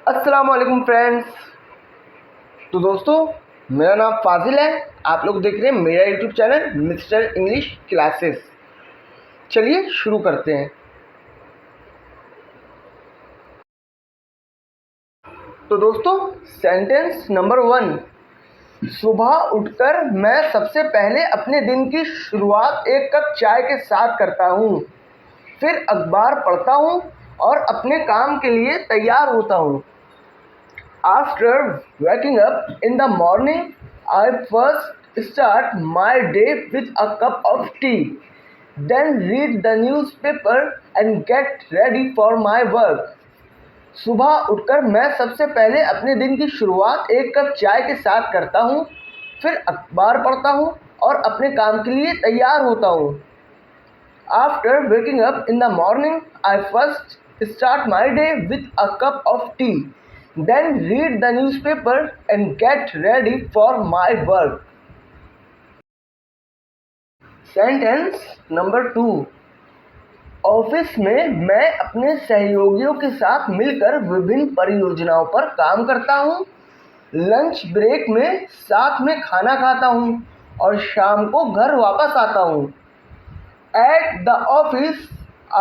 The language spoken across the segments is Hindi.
अस्सलाम वालेकुम फ्रेंड्स। तो दोस्तों, मेरा नाम फाजिल है। आप लोग देख रहे हैं मेरा YouTube channel mister English classes. चलिए शुरू करते हैं। तो दोस्तों, सेंटेंस नंबर 1। सुबह उठकर मैं सबसे पहले अपने दिन की शुरुआत एक कप चाय के साथ करता हूँ। फिर अखबार पढ़ता हूँ और अपने काम के लिए तैयार होता हूँ। After waking up in the morning, I first start my day with a cup of tea, then read the newspaper and get ready for my work. सुबह उठकर मैं सबसे पहले अपने दिन की शुरुआत एक कप चाय के साथ करता हूँ, फिर अखबार पढ़ता हूँ और अपने काम के लिए तैयार होता हूँ। After waking up in the morning, I first start my day with a cup of tea, then read the newspaper and get ready for my work. Sentence number 2. Office में मैं अपने सहयोगियों के साथ मिलकर विभिन्न परियोजनाओं पर काम करता हूँ। लंच ब्रेक में साथ में खाना खाता हूँ और शाम को घर वापस आता हूँ। At the office,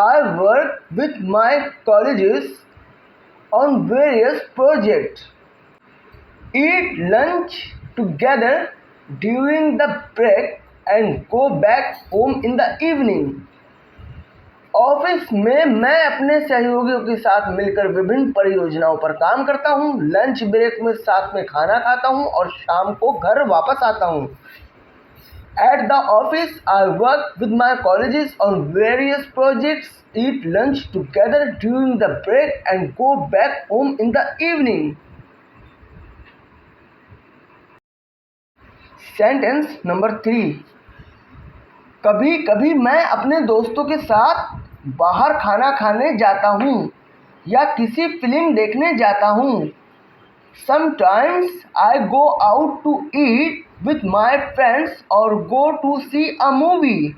I work with my colleagues on various projects, eat lunch together during the break and go back home in the evening. Office में मैं अपने सहयोगियों के साथ मिलकर विभिन्न परियोजनाओं पर काम करता हूँ। लंच ब्रेक में साथ में खाना खाता हूँ और शाम को घर वापस आता हूँ। At the office, I work with my colleagues on various projects, eat lunch together during the break and go back home in the evening. Sentence number 3. कभी कभी मैं अपने दोस्तों के साथ बाहर खाना खाने जाता हूँ या किसी फिल्म देखने जाता हूँ। Sometimes I go out to eat with my friends or go to see a movie.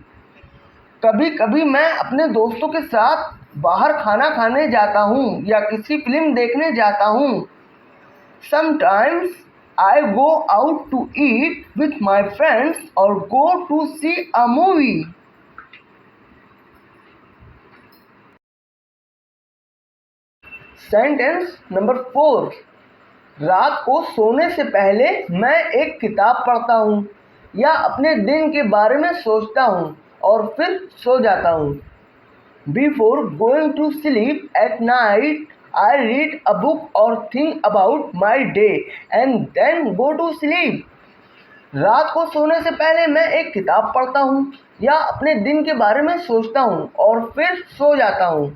कभी कभी मैं अपने दोस्तों के साथ बाहर खाना खाने जाता हूँ या किसी फिल्म देखने जाता हूँ। Sometimes I go out to eat with my friends or go to see a movie. Sentence number 4. रात को सोने से पहले मैं एक किताब पढ़ता हूँ या अपने दिन के बारे में सोचता हूँ और फिर सो जाता हूँ। Before going to sleep at night, I read a book or think about my day and then go to sleep. रात को सोने से पहले मैं एक किताब पढ़ता हूँ या अपने दिन के बारे में सोचता हूँ और फिर सो जाता हूँ।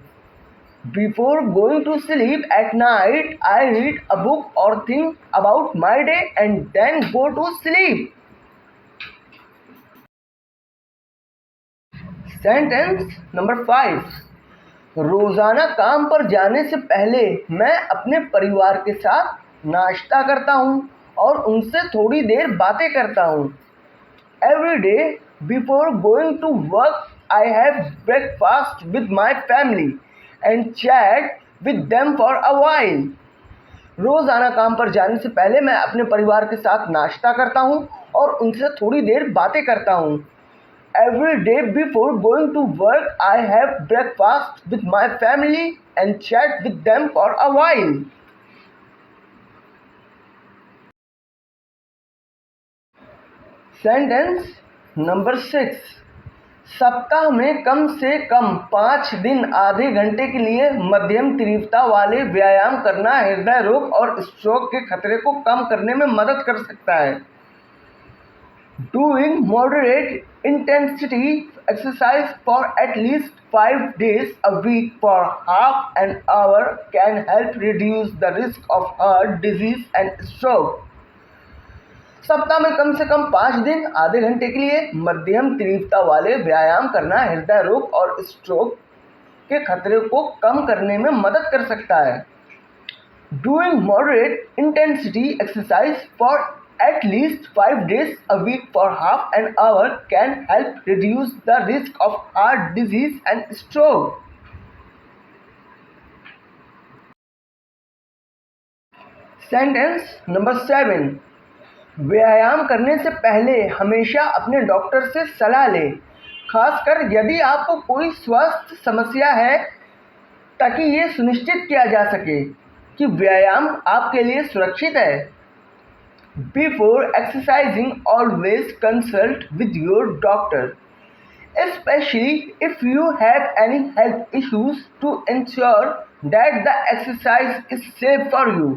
Before going to sleep at night, I read a book or think about my day and then go to sleep. Sentence number 5. रोजाना काम पर जाने से पहले मैं अपने परिवार के साथ नाश्ता करता हूँ और उनसे थोड़ी देर बातें करता हूँ। Every day before going to work, I have breakfast with my family and chat with them for a while. रोजाना काम पर जाने से पहले मैं अपने परिवार के साथ नाश्ता करता हूँ और उनसे थोड़ी देर बातें करता हूँ। Every day before going to work, I have breakfast with my family and chat with them for a while. Sentence number 6. सप्ताह में कम से कम 5 दिन आधे घंटे के लिए मध्यम तीव्रता वाले व्यायाम करना हृदय रोग और स्ट्रोक के खतरे को कम करने में मदद कर सकता है। Doing moderate intensity exercise for at least 5 days a week for half an hour can help reduce the risk of heart disease and stroke. सप्ताह में कम से कम 5 दिन आधे घंटे के लिए मध्यम तीव्रता वाले व्यायाम करना हृदय रोग और स्ट्रोक के खतरे को कम करने में मदद कर सकता है। Doing moderate intensity exercise for at least 5 days a week for half an hour can help reduce the risk of heart disease and stroke. Sentence number 7, व्यायाम करने से पहले हमेशा अपने डॉक्टर से सलाह लें, खासकर यदि आपको कोई स्वास्थ्य समस्या है, ताकि ये सुनिश्चित किया जा सके कि व्यायाम आपके लिए सुरक्षित है। Before exercising, always consult with your doctor, especially if you have any health issues, to ensure that the exercise is safe for you.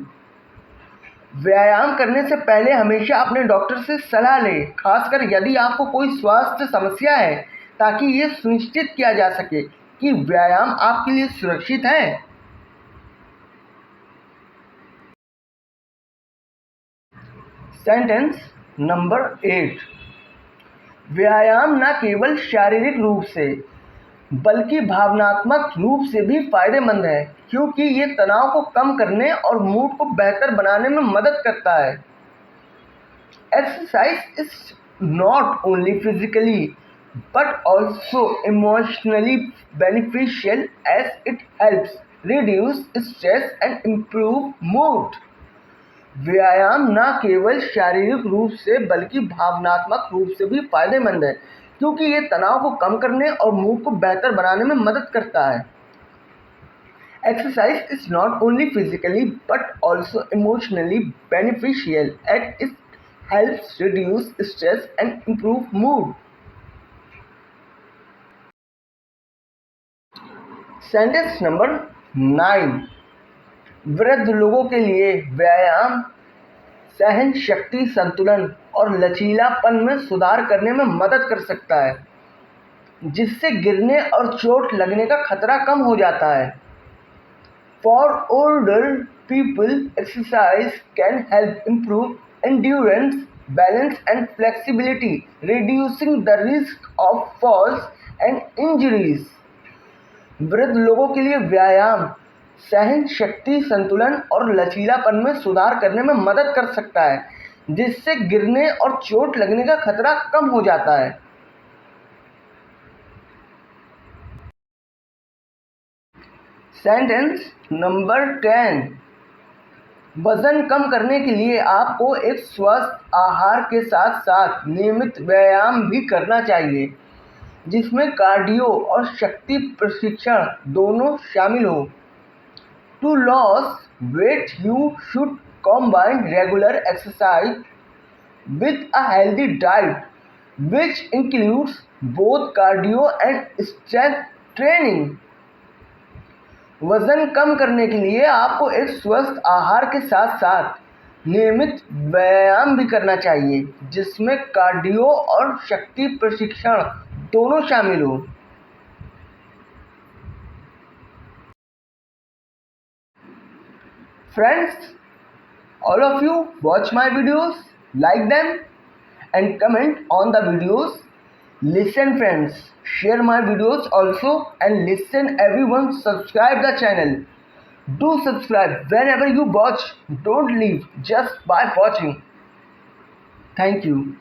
व्यायाम करने से पहले हमेशा अपने डॉक्टर से सलाह लें, खासकर यदि आपको कोई स्वास्थ्य समस्या है, ताकि ये सुनिश्चित किया जा सके कि व्यायाम आपके लिए सुरक्षित है। सेंटेंस नंबर 8, व्यायाम न केवल शारीरिक रूप से बल्कि भावनात्मक रूप से भी फायदेमंद है, क्योंकि ये तनाव को कम करने और मूड को बेहतर बनाने में मदद करता है। Exercise is not only physically but also emotionally beneficial as it helps reduce stress and improve mood. व्यायाम न केवल शारीरिक रूप से बल्कि भावनात्मक रूप से भी फायदेमंद है, क्योंकि ये तनाव को कम करने और मूड को बेहतर बनाने में मदद करता है। Exercise is not only physically but also emotionally beneficial at it helps reduce stress and improve mood. Sentence number 9, वृद्ध लोगों के लिए व्यायाम सहन शक्ति, संतुलन और लचीलापन में सुधार करने में मदद कर सकता है, जिससे गिरने और चोट लगने का खतरा कम हो जाता है। For older people, exercise can help improve endurance, balance and flexibility, reducing the risk of falls and injuries. वृद्ध लोगों के लिए व्यायाम सहन शक्ति, संतुलन और लचीलापन में सुधार करने में मदद कर सकता है, जिससे गिरने और चोट लगने का खतरा कम हो जाता है। सेंटेंस नंबर 10, वजन कम करने के लिए आपको एक स्वस्थ आहार के साथ साथ नियमित व्यायाम भी करना चाहिए, जिसमें कार्डियो और शक्ति प्रशिक्षण दोनों शामिल हो। To lose weight, you should combine regular exercise with a healthy diet, which includes both cardio and strength training. वज़न कम करने के लिए आपको एक स्वस्थ आहार के साथ साथ नियमित व्यायाम भी करना चाहिए, जिसमें कार्डियो और शक्ति प्रशिक्षण दोनों शामिल हो। Friends, all of you watch my videos, like them and comment on the videos. Listen friends, share my videos also and listen everyone, subscribe the channel. Do subscribe whenever you watch, don't leave just by watching. Thank you.